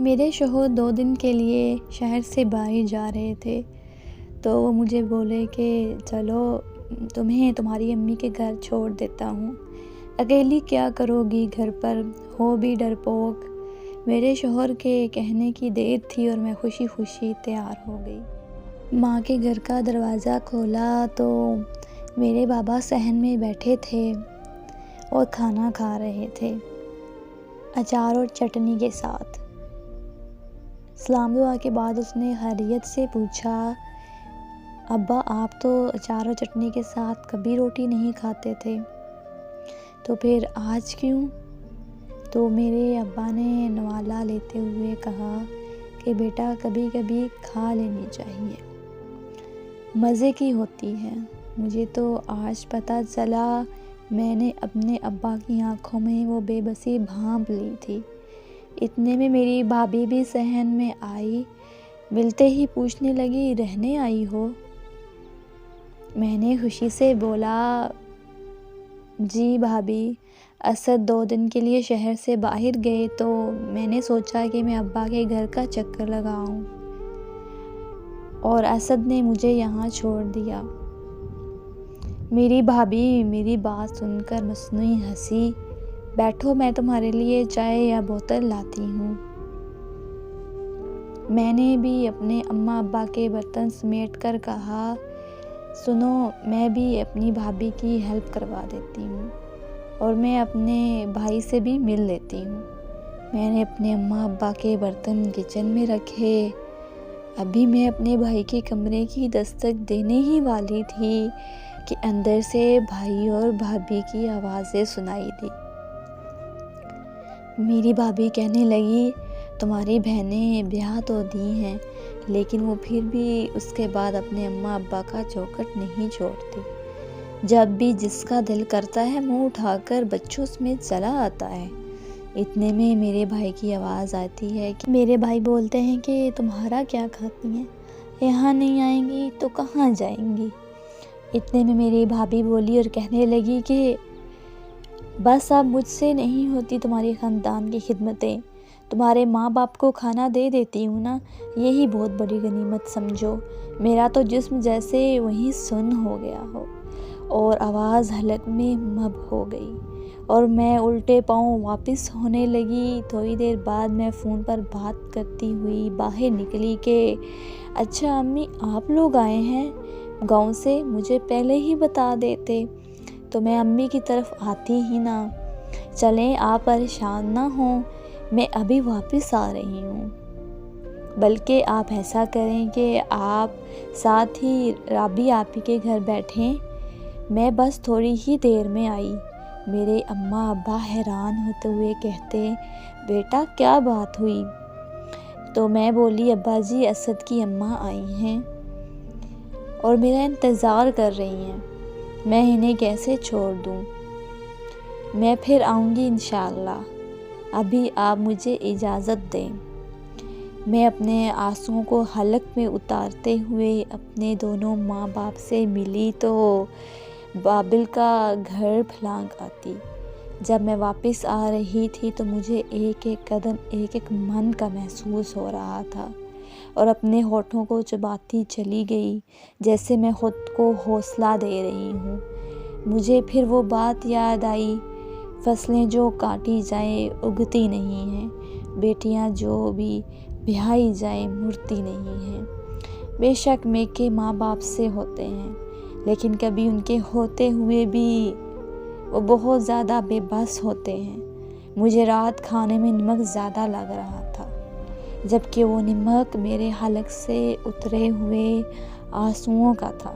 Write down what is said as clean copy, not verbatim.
میرے شوہر 2 دن کے لیے شہر سے باہر جا رہے تھے، تو وہ مجھے بولے کہ چلو تمہیں تمہاری امی کے گھر چھوڑ دیتا ہوں، اکیلی کیا کرو گی گھر پر، ہو بھی ڈرپوک۔ میرے شوہر کے کہنے کی دیر تھی اور میں خوشی خوشی تیار ہو گئی۔ ماں کے گھر کا دروازہ کھولا تو میرے بابا صحن میں بیٹھے تھے اور کھانا کھا رہے تھے، اچار اور چٹنی کے ساتھ۔ سلام دعا کے بعد اس نے خیریت سے پوچھا، ابا آپ تو اچار اور چٹنی کے ساتھ کبھی روٹی نہیں کھاتے تھے، تو پھر آج کیوں؟ تو میرے ابا نے نوالہ لیتے ہوئے کہا کہ بیٹا کبھی کبھی کھا لینی چاہیے، مزے کی ہوتی ہے۔ مجھے تو آج پتہ چلا، میں نے اپنے ابا کی آنکھوں میں وہ بے بسی بھانپ لی تھی۔ اتنے میں میری بھابھی بھی صحن میں آئی، ملتے ہی پوچھنے لگی، رہنے آئی ہو؟ میں نے خوشی سے بولا، جی بھابھی، اسد 2 دن کے لیے شہر سے باہر گئے تو میں نے سوچا کہ میں ابا کے گھر کا چکر لگاؤں، اور اسد نے مجھے یہاں چھوڑ دیا۔ میری بھابھی میری بات سن کر مصنوعی ہنسی، بیٹھو میں تمہارے لیے چائے یا بوتل لاتی ہوں۔ میں نے بھی اپنے اماں ابا کے برتن سمیٹ کر کہا، سنو میں بھی اپنی بھابھی کی ہیلپ کروا دیتی ہوں، اور میں اپنے بھائی سے بھی مل لیتی ہوں۔ میں نے اپنے اماں ابا کے برتن کچن میں رکھے، ابھی میں اپنے بھائی کے کمرے کی دستک دینے ہی والی تھی کہ اندر سے بھائی اور بھابھی کی آوازیں سنائی دی۔ میری بھابھی کہنے لگی، تمہاری بہنیں بیاہ تو دی ہیں، لیکن وہ پھر بھی اس کے بعد اپنے اماں ابا کا چوکٹ نہیں چھوڑتی، جب بھی جس کا دل کرتا ہے منہ اٹھا کر بچوں میں چلا آتا ہے۔ اتنے میں میرے بھائی کی آواز آتی ہے کہ میرے بھائی بولتے ہیں کہ تمہارا کیا کھاتی ہیں، یہاں نہیں آئیں گی تو کہاں جائیں گی؟ اتنے میں میری بھابھی بولی اور کہنے لگی کہ بس اب مجھ سے نہیں ہوتی تمہاری خاندان کی خدمتیں، تمہارے ماں باپ کو کھانا دے دیتی ہوں نا، یہی بہت بڑی غنیمت سمجھو۔ میرا تو جسم جیسے وہیں سن ہو گیا ہو، اور آواز حلق میں مب ہو گئی، اور میں الٹے پاؤں واپس ہونے لگی۔ تھوڑی دیر بعد میں فون پر بات کرتی ہوئی باہر نکلی کہ اچھا امی آپ لوگ آئے ہیں گاؤں سے، مجھے پہلے ہی بتا دیتے تو میں امی کی طرف آتی ہی نا۔ چلیں آپ پریشان نہ ہوں، میں ابھی واپس آ رہی ہوں، بلکہ آپ ایسا کریں کہ آپ ساتھ ہی رابی آپی کے گھر بیٹھیں، میں بس تھوڑی ہی دیر میں آئی۔ میرے اماں ابا حیران ہوتے ہوئے کہتے، بیٹا کیا بات ہوئی؟ تو میں بولی، ابا جی اسد کی اماں آئی ہیں اور میرا انتظار کر رہی ہیں، میں انہیں کیسے چھوڑ دوں؟ میں پھر آؤں گی انشاءاللہ، ابھی آپ مجھے اجازت دیں۔ میں اپنے آنسوؤں کو حلق میں اتارتے ہوئے اپنے دونوں ماں باپ سے ملی تو بابل کا گھر پھلانگ آتی۔ جب میں واپس آ رہی تھی تو مجھے ایک ایک قدم ایک ایک من کا محسوس ہو رہا تھا، اور اپنے ہونٹوں کو چباتی چلی گئی جیسے میں خود کو حوصلہ دے رہی ہوں۔ مجھے پھر وہ بات یاد آئی، فصلیں جو کاٹی جائیں اگتی نہیں ہیں، بیٹیاں جو بھی بیاہی جائیں مرتی نہیں ہیں۔ بے شک میکے ماں باپ سے ہوتے ہیں، لیکن کبھی ان کے ہوتے ہوئے بھی وہ بہت زیادہ بے بس ہوتے ہیں۔ مجھے رات کھانے میں نمک زیادہ لگ رہا تھا، جبکہ وہ نمک میرے حلق سے اترے ہوئے آنسوؤں کا تھا۔